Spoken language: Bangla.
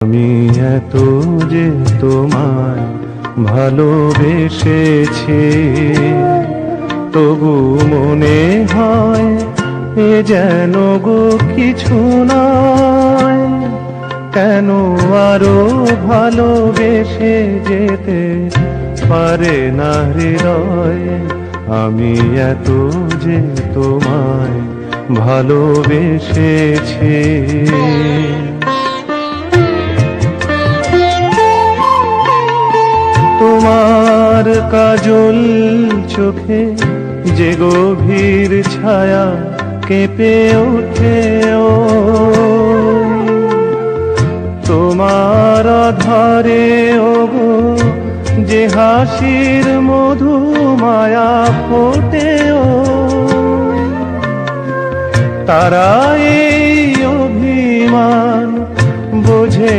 আমি এত যে তোমায় ভালোবেসেছি, তবু মনে হয় এ যেন গো কিছু নয়। কেন আরো ভালোবেসে যেতে পারে না হৃদয়? আমি এত যে তোমায় ভালোবেসেছি। তোমার কাজল চোখে যে গভীর ছায়া কেঁপে ওঠে, ও তোমার আধারে ওগো যে হাসির মধু মায়া ফোটে, ও তারা এই অভিমান বোঝে